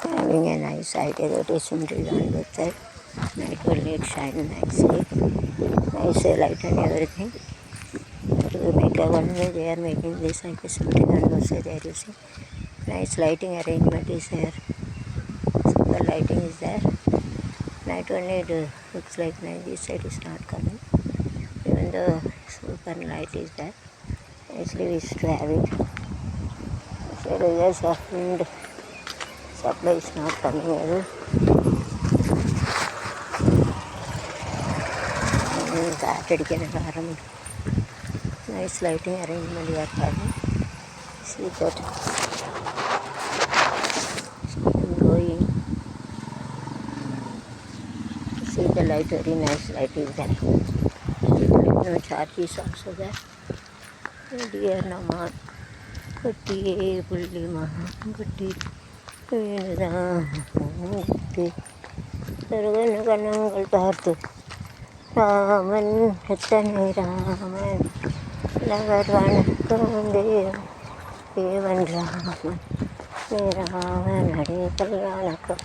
Having a nice idea that is simply done with that. Night only it shine nicely. Nice light and everything. To make a one way they are making this like a simply done also there you see. Nice lighting arrangement is there. Super lighting is there. Night only it looks like night. This side is not coming. Even though super light is there. Nicely we used to have it. So yes, wind supply is not coming here. Nice lighting arrangement we are having. See that going. See the light, very nice light is there. No charge is also there. Dear Nama, Kutti Pulli Maha Kutti Kutti Sarvan Kanangal Tartu Raman Hetani Raman Lagarvan Kundir Devan Raman Raman Hare Kalyanaka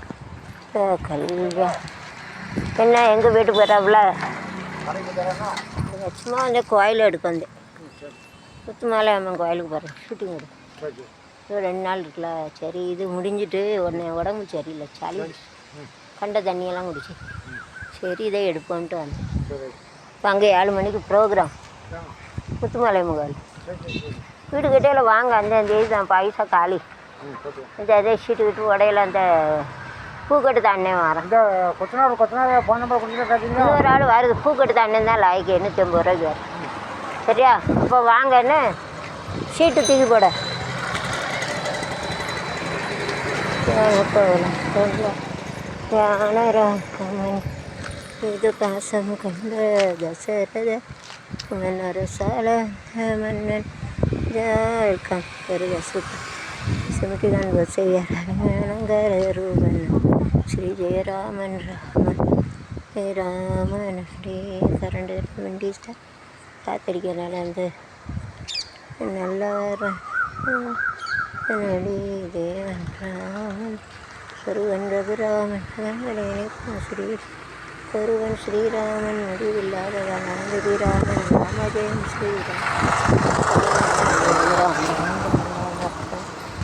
Kalya என்ன எங்கள் வீட்டுக்கு வராப்புல சும்மா அந்த கோயில் எடுக்கும் வந்து முத்துமாலை அம்மன் கோயிலுக்கு போகிறேன் ஷூட்டிங் எடுக்கும் இது 2 நாள் இருக்குல்ல. சரி இது முடிஞ்சிட்டு உடம்பு சரியில்லை, சளி கண்ட தண்ணியெல்லாம் குடிச்சு சரி இதை எடுப்போன்ட்டு வந்தேன். இப்போ அங்கே 7 மணிக்கு ப்ரோக்ராம் முத்துமாலை அம்மன் கோயில் வீடு கிட்டே வாங்க. அந்த தேதி தான் பைசா காலி. இந்த அதே ஷீட்டு விட்டு உடையில அந்த பூக்கட்டு தானே வரேன். இந்த கொத்தனார் ஃபோன் நம்பர் கொடுத்துட்டு இன்னொரு ஆள் வருது. பூக்கட்டு தானே தான் லாய்க்கு 850 ரூபாய்க்கு வரும். சரியா? அப்போ வாங்கன்னு ஷீட்டு தூக்கி போட ஞானராமன் இது பாசம் கண்ட தசரத மன்னரசால மன்னன் ஜாழ்கம் பெருக சுத்த சிமிட்டிகான் வசையரங்கர ரூபன் ஸ்ரீ ஜெயராமன் ராமன் அப்படியே கரண்ட் வண்டிஸ்டா காத்தடிக்கிறனால அந்த நல்லவர் நடி தேவன் ராமன் ஒருவன் ரகுராமன் ஸ்ரீ ஒருவன் ஸ்ரீராமன் முடிவில்லாதவன் ஸ்ரீராமன் ராமஜெயம் ஸ்ரீராம்